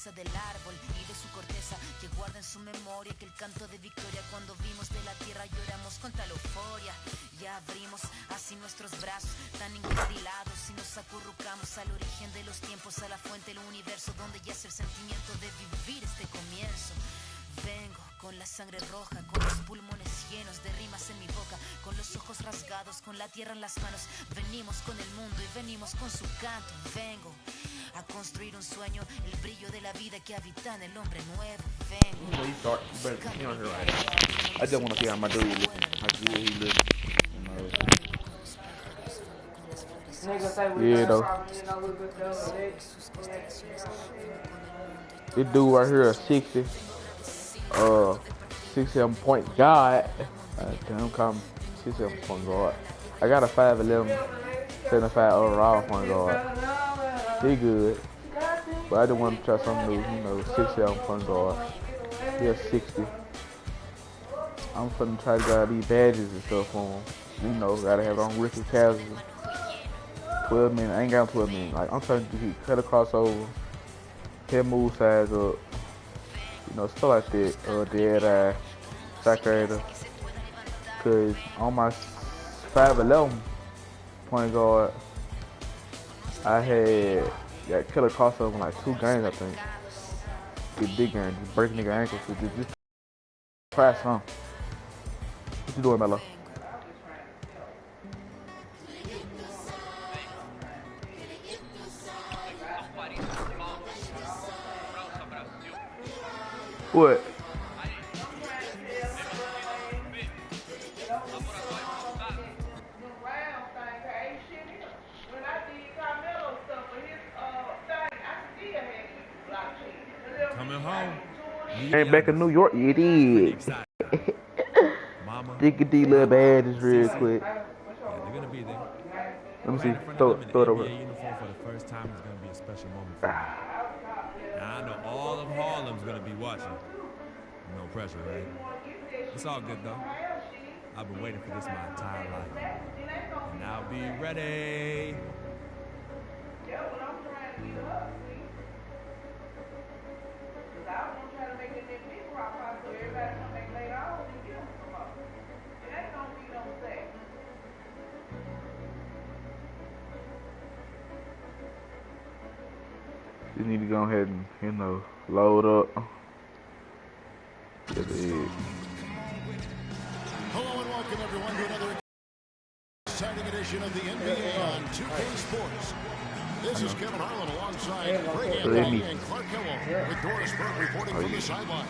belleza del árbol y de su corteza, que guarda en su memoria que el canto de victoria cuando vimos de la tierra lloramos con tal euforia. Ya abrimos así nuestros brazos tan encarrilados y nos acurrucamos al origen de los tiempos, a la fuente del universo donde yace el sentimiento de vivir este comienzo. Vengo con la sangre roja, con los pulmones llenos de rimas en mi boca, con los ojos rasgados, con la tierra en las manos. Venimos con el mundo y venimos con su canto. Vengo a construir un sueño, el brillo de la vida que habita en el hombre nuevo. Vengo. I just want to see how my dude looking. How good he looks. Yeah, though. This dude right here, a 67 point guard. Damn, call me 67 point guard. I got a 5'11", 75 overall point guard. He good, but I just want to try something new. 67 point guard. He a 60. I'm finna try to grab these badges and stuff for him. Gotta have it on Ricky Casual. 12 minutes. I ain't got 12 minutes. Like, I'm trying to cut a crossover, head move size up. Stuff like that. Dead eye, Sacrator. Cause on my 5'11" point guard, I had got killer crossover in like 2 games, I think. Get big game, just break nigga ankles. So just try some. What you doing, Melo? What? Coming home. Ain't back in New York, it is. Dig these little badges real quick. Yeah, they're gonna be there. Let me see. Throw it over. Uniform for the first time is gonna be a special moment for me. Now I know all of Harlem's gonna be watching. No pressure, right? It's all good though. I've been waiting for this my entire life, and I'll be ready. You need to go ahead and, load up. Hello and welcome everyone to another exciting edition of the NBA on 2K Sports. This is Kevin Harlan alongside Greg Anthony and Clark Kellogg with Doris Burke reporting from the sideline.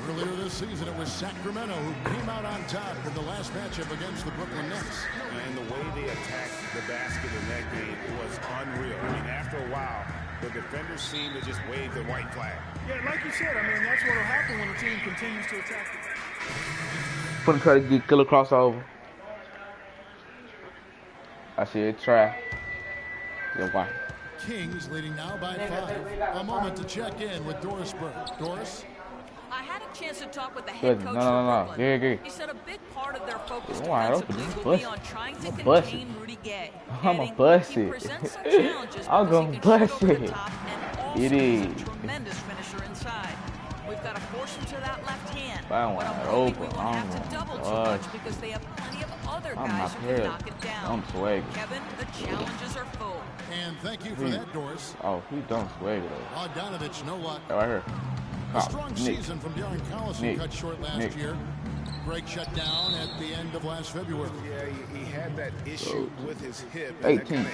Earlier this season, it was Sacramento who came out on top in the last matchup against the Brooklyn Nets. And the way they attacked the basket in that game was unreal. I mean, after a while, the defenders seemed to just wave the white flag. Yeah, like you said, that's what will happen when the team continues to attack the basket. Gonna try to get killer crossover. I see it try. Yeah, why? Kings leading now by 5. A moment to check in with Doris Burke. Doris? I had a chance to talk with the head coach No. for Yeah. He said a big part of their focus defensively will be on trying to contain Rudy Gay. I'm a bust it. I'm gonna bust it. It is. Tremendous finisher inside. We've got to force him to that left hand. I'm wide open. We won't have to double too much because they have plenty of other guys who can knock it down. I'm swagging. Kevin, the challenges are full. And thank you for that, Doris. Oh, he don't swag though. Bogdanovich, no luck. Right here. A strong season from Darren Collison cut short last year. Greg shut down at the end of last February. Yeah, he had that issue with his hip. 18.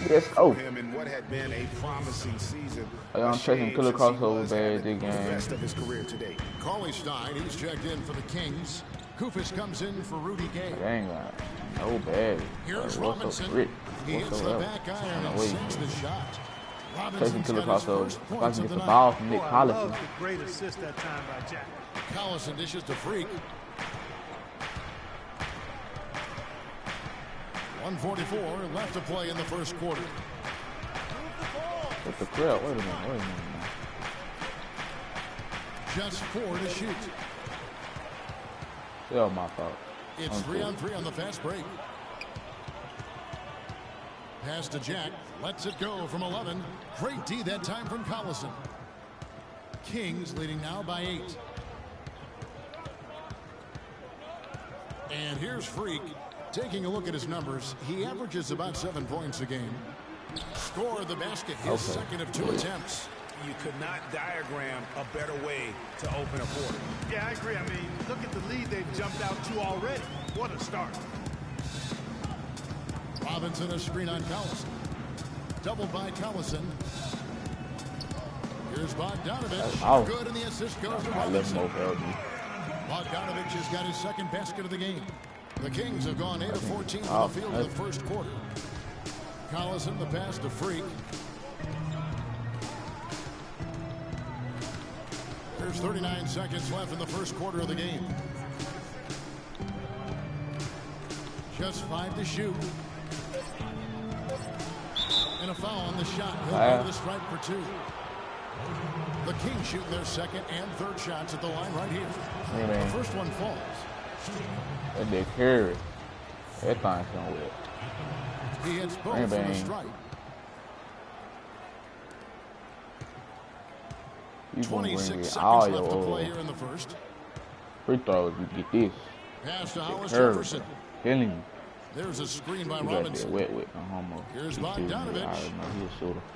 Yes, him in what had been a promising season. I'm checking killer crossover bad this game. The rest of his career today. Cauley Stein, he's checked in for the Kings. Kufis comes in for Rudy Gay. Dang, no bad. Here's Robinson. He hits the back iron and sinks the shot. Chasing killer crossover. If I can get the ball from Nick Collison. Great assist that time by Jack. Collison dishes to Freak. 1:44 left to play in the first quarter. What's the crowd? Wait a minute. Just 4 to shoot. Still my fault. It's 3-on-3 on the fast break. Pass to Jack. Lets it go from 11. Great D that time from Collison. Kings leading now by 8. And here's Freak. Taking a look at his numbers, he averages about 7 points a game. Score the basket, his second of 2 attempts. You could not diagram a better way to open a quarter. Yeah, I agree. I mean, look at the lead they've jumped out to already. What a start. Robinson a screen on Collison. Doubled by Collison. Here's Bogdanovich. Good, and the assist goes to Robinson. Bogdanovich has got his second basket of the game. The Kings have gone 8 of 14 from the field in the first quarter. Collison the pass to Freak. There's 39 seconds left in the first quarter of the game. Just 5 to shoot. And a foul on the shot. He'll go to the stripe for 2. The Kings shoot their second and third shots at the line right here. The first one falls. And they carry. That thing's going with it. He hits both from the stripe. 26 seconds left to play here in the first. Free throws, you get this. Pass to Hollis Jefferson. Killing you. There's a screen by Robinson. Here's Bogdanovich.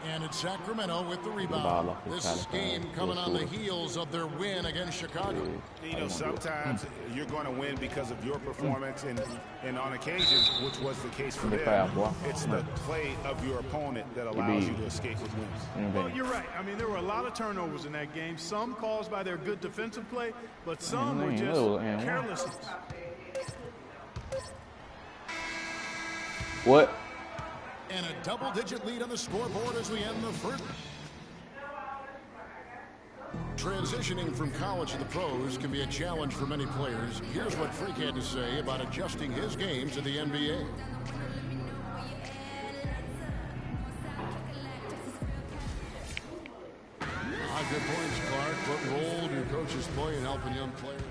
And it's Sacramento with the rebound. This game coming on the heels of their win against Chicago. You know, sometimes you're going to win because of your performance, and on occasions, which was the case for them, it's the play of your opponent that allows you to escape with wins. Well, you're right. I mean, there were a lot of turnovers in that game. Some caused by their good defensive play, but some were just carelessness. What? And a double-digit lead on the scoreboard as we end the first. Transitioning from college to the pros can be a challenge for many players. Here's what Freak had to say about adjusting his game to the NBA. Good points, Clark. What role do coaches play in helping young players?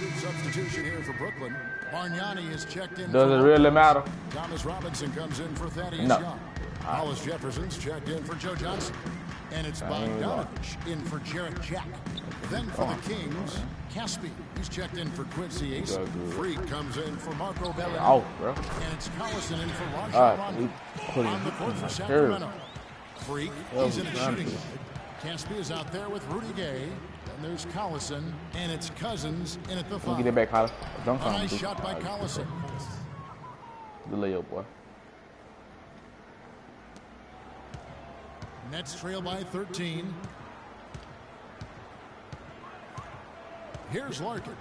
Good substitution here for Brooklyn. Bargnani is checked in. Does it really matter? Thomas Robinson comes in for Thaddeus Young. Hollis Jefferson's checked in for Joe Johnson. And it's Bogdanovich in for Jarrett Jack. Then for the Kings, Caspi. He's checked in for Quincy Ace. Freak comes in for Marco Bellinelli. And it's Collison in for Rajon Rondo. On the court for Sacramento. Freak, he's in a shooting guard. Caspi is out there with Rudy Gay. And there's Collison, and it's Cousins in at the foul. Get it back, Hollis. A nice shot by Collison. The layup, boy. Nets trail by 13. Here's Larkin.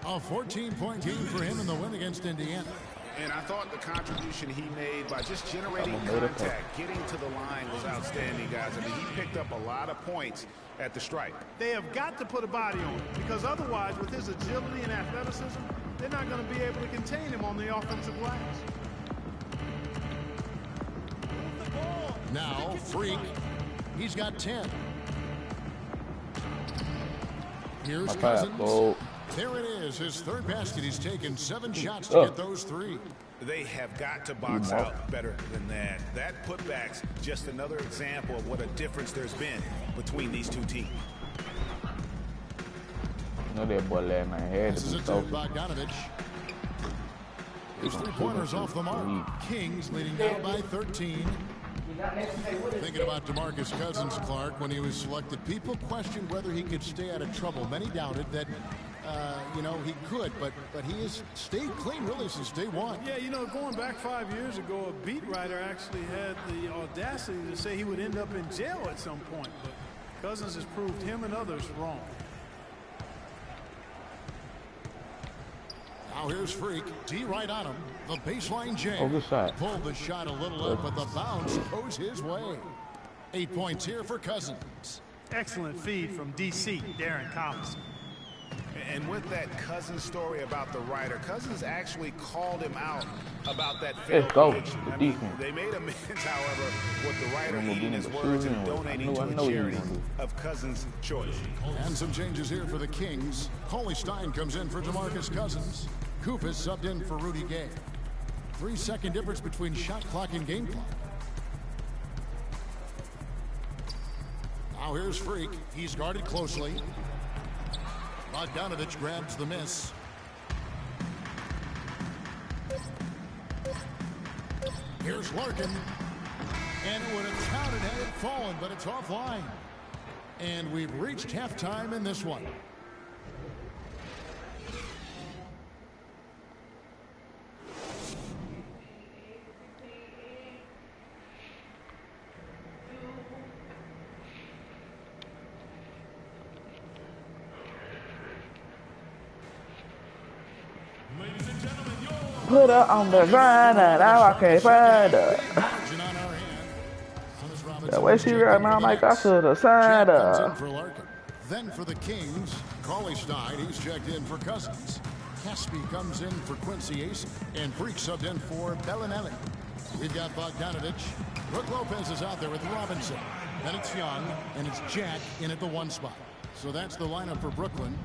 A 14-point game for him in the win against Indiana. And I thought the contribution he made by just generating contact, getting to the line was outstanding, guys. I mean, he picked up a lot of points at the stripe. They have got to put a body on him, because otherwise, with his agility and athleticism, they're not going to be able to contain him on the offensive glass. Now, Freak. He's got 10. Here's Cousins. There it is, his third basket. He's taken 7 shots to get those 3. They have got to box out better than that. That putback's just another example of what a difference there's been between these two teams. This is it to Bogdanovich. His 3-pointers off the mark. Kings leading now by 13. Thinking about DeMarcus Cousins, Clark, when he was selected, people questioned whether he could stay out of trouble. Many doubted that, you know, he could, but he has stayed clean really since day one. Yeah, you know, going back 5 years ago, a beat writer actually had the audacity to say he would end up in jail at some point, but Cousins has proved him and others wrong. Now here's Freak. D right on him. The baseline jam. Good shot. Pulled the shot a little up, but the bounce goes his way. 8 points here for Cousins. Excellent feed from D.C., Darren Collison. And with that Cousins story about the writer, Cousins actually called him out about that failed pitch. I mean, they made amends, however, with the writer heeding his words and donating to a charity of Cousins' choice. And some changes here for the Kings. Cauley Stein comes in for DeMarcus Cousins. Koufos subbed in for Rudy Gay. 3-second difference between shot clock and game clock. Now here's Freak. He's guarded closely. Bogdanovich grabs the miss. Here's Larkin. And it would have counted had it fallen, but it's offline. And we've reached halftime in this one. Put her on the grind and now I can't find her. The way she right now, Mike, I should have signed her. Then for the Kings, Cauley Stein, he's checked in for Cousins. Caspi comes in for Quincy Ace, and Freak subbed in for Bellinelli. We've got Bogdanovich. Brook Lopez is out there with Robinson. Then it's Young, and it's Jack in at the 1 spot. So that's the lineup for Brooklyn.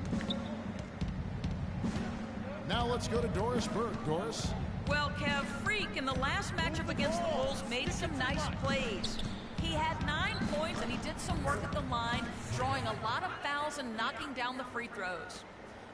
Now let's go to Doris Burke. Doris? Well, Kev, Freak in the last matchup against the Bulls made some nice plays. He had 9 points, and he did some work at the line, drawing a lot of fouls and knocking down the free throws.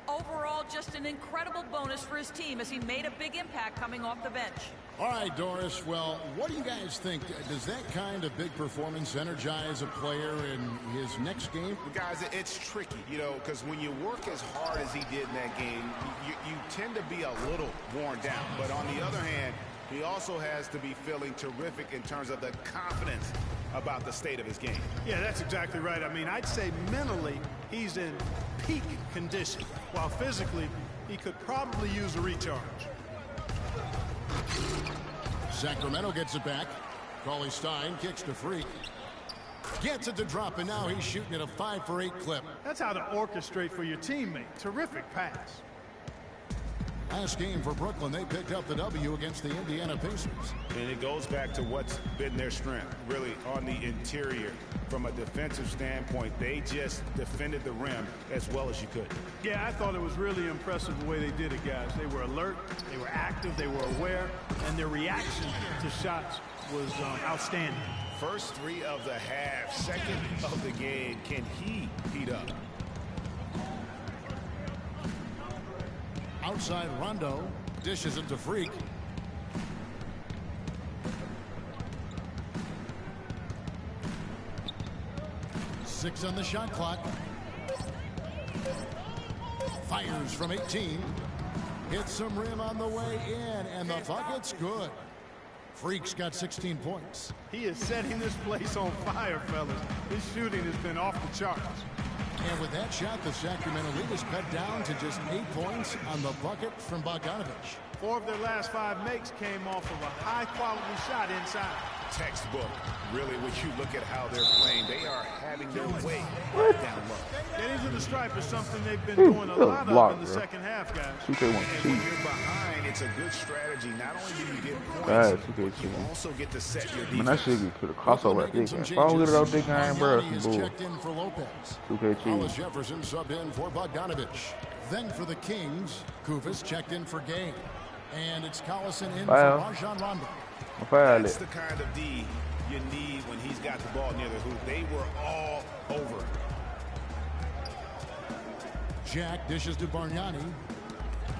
Overall, just an incredible bonus for his team as he made a big impact coming off the bench. All right, Doris. Well, what do you guys think? Does that kind of big performance energize a player in his next game? Guys, it's tricky, you know, because when you work as hard as he did in that game, you tend to be a little worn down. But on the other hand, he also has to be feeling terrific in terms of the confidence about the state of his game. Yeah, that's exactly right. I mean, I'd say mentally he's in peak condition, while physically he could probably use a recharge. Sacramento gets it back. Cauley Stein kicks to Freak. Gets it to drop, and now he's shooting at a 5 for 8 clip. That's how to orchestrate for your teammate. Terrific pass. Last game for Brooklyn, they picked up the W against the Indiana Pacers. And it goes back to what's been their strength, really, on the interior. From a defensive standpoint, they just defended the rim as well as you could. Yeah, I thought it was really impressive the way they did it, guys. They were alert, they were active, they were aware, and their reaction to shots was outstanding. First 3 of the half, second of the game. Can he heat up? Outside Rondo dishes it to Freak. Six on the shot clock. Fires from 18. Hits some rim on the way in, and the bucket's good. Freak's got 16 points. He is setting this place on fire, fellas. His shooting has been off the charts. And with that shot, the Sacramento lead is cut down to just 8 points on the bucket from Bogdanovich. 4 of their last 5 makes came off of a high-quality shot inside. Textbook. Really, when you look at how they're playing, they are having their way down low. Getting to the stripe is something they've been doing a lot of in the second half, guys. And when you're behind, it's a good strategy. Not only do you get points, but you also get to set your defense. Man, that shit get to the crossover. If I don't get it out big game, bro, it's bull. Checked in for Lopez. 2K Hollis Jefferson subbed in for Bogdanovich. Then for the Kings, Kufis checked in for Gay. And it's Collison in for Rajon Rondo. That's the kind of D you need when he's got the ball near the hoop. They were all over. Jack dishes to Bargnani.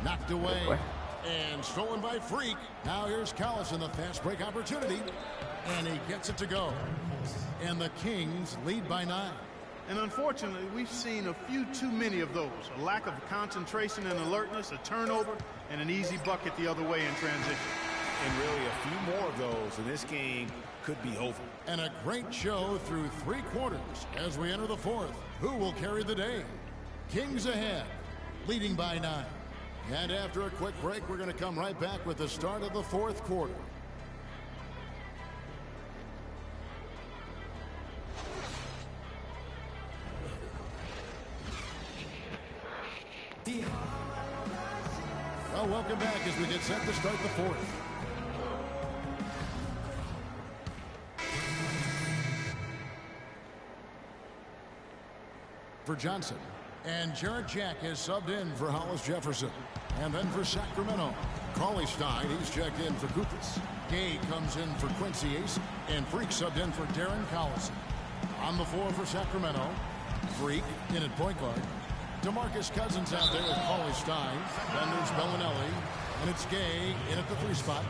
Knocked away. And stolen by Freak. Now here's Collison, the fast break opportunity. And he gets it to go. And the Kings lead by 9. And unfortunately, we've seen a few too many of those. A lack of concentration and alertness, a turnover, and an easy bucket the other way in transition. And really a few more of those, and this game could be over. And a great show through 3 quarters as we enter the 4th. Who will carry the day? Kings ahead, leading by 9. And after a quick break, we're going to come right back with the start of the 4th quarter. Well, welcome back as we get set to start the 4th. For Johnson. And Jarrett Jack is subbed in for Hollis Jefferson. And then for Sacramento, Cauley Stein, he's checked in for Kupis. Gay comes in for Quincy Ace, and Freak subbed in for Darren Collison. On the floor for Sacramento, Freak in at point guard. DeMarcus Cousins out there with Cauley Stein. Then there's Bellinelli, and it's Gay in at the 3 spot.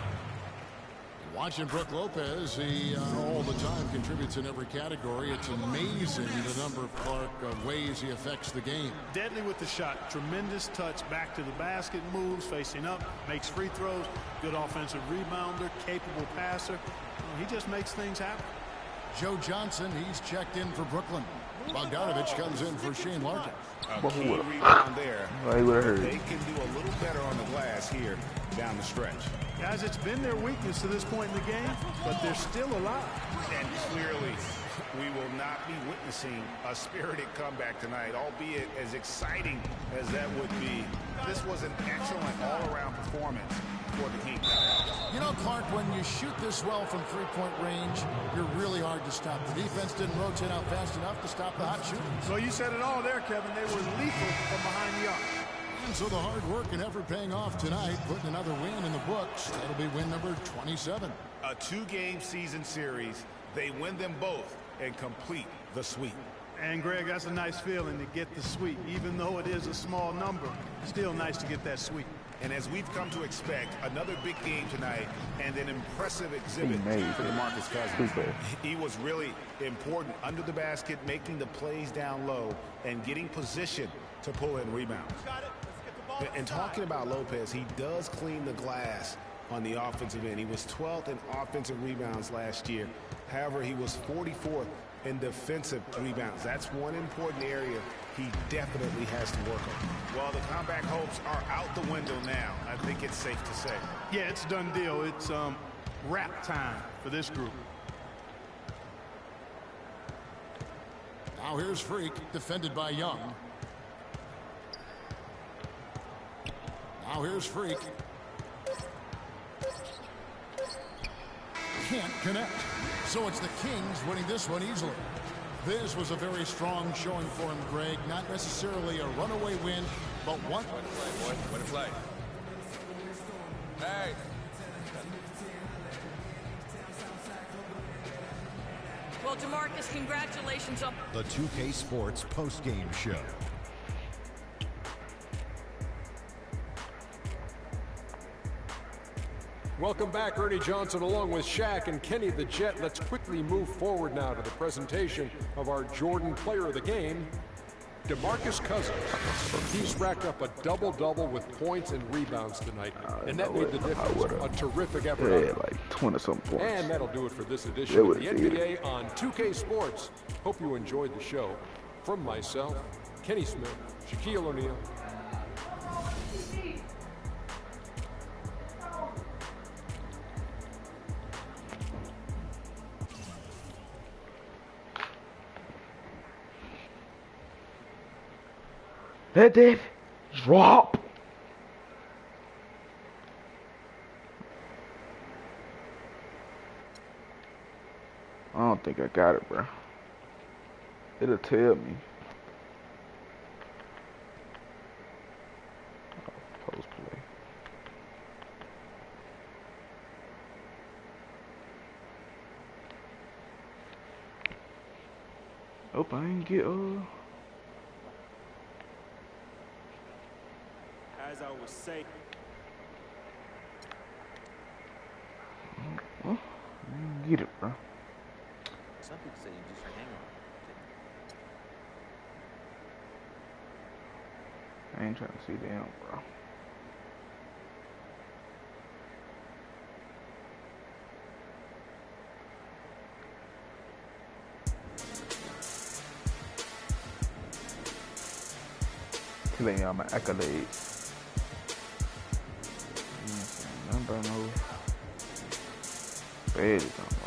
Watching Brook Lopez, he all the time contributes in every category. It's amazing the number of ways he affects the game. Deadly with the shot. Tremendous touch back to the basket, moves, facing up, makes free throws. Good offensive rebounder, capable passer. He just makes things happen. Joe Johnson, he's checked in for Brooklyn. Bogdanovich comes in for Shane Larkin. A key rebound there. They can do a little better on the glass here down the stretch. Guys, it's been their weakness to this point in the game, but they're still alive. And clearly, we will not be witnessing a spirited comeback tonight, albeit as exciting as that would be. This was an excellent all-around performance for the Heat. You know, Clark, when you shoot this well from three-point range, you're really hard to stop. The defense didn't rotate out fast enough to stop the hot shooting. So you said it all there, Kevin. They were lethal from behind the arc. And so the hard work and effort paying off tonight, putting another win in the books. That'll be win number 27. A 2-game season series. They win them both and complete the sweep. And, Greg, that's a nice feeling to get the sweep. Even though it is a small number, still nice to get that sweep. And as we've come to expect, another big game tonight and an impressive exhibit for DeMarcus Cousins. He was really important under the basket, making the plays down low and getting position to pull in rebounds. And talking about Lopez, he does clean the glass on the offensive end. He was 12th in offensive rebounds last year. However, he was 44th in defensive rebounds. That's one important area he definitely has to work on. Well, the comeback hopes are out the window now. I think it's safe to say. Yeah, it's a done deal. It's wrap time for this group. Now here's Freak, defended by Young. Now here's Freak. Can't connect. So it's the Kings winning this one easily. This was a very strong showing for him, Greg. Not necessarily a runaway win, but one. Way to play. Hey. Well, DeMarcus, congratulations on The 2K Sports post-game show. Welcome back, Ernie Johnson, along with Shaq and Kenny the Jet. Let's quickly move forward now to the presentation of our Jordan Player of the Game, DeMarcus Cousins. He's racked up a double-double with points and rebounds tonight, and that made the difference. A terrific effort. Yeah, like 20-something points. And that'll do it for this edition of the NBA on 2K Sports. Hope you enjoyed the show. From myself, Kenny Smith, Shaquille O'Neal. Let it drop. I don't think I got it, bro. It'll tell me. Post play. Hope I ain't get As I was saying. Well, get it, bro. Some people say you just hang on. I ain't trying to see them, bro. Killing y'all my accolades. Number no. Bad on.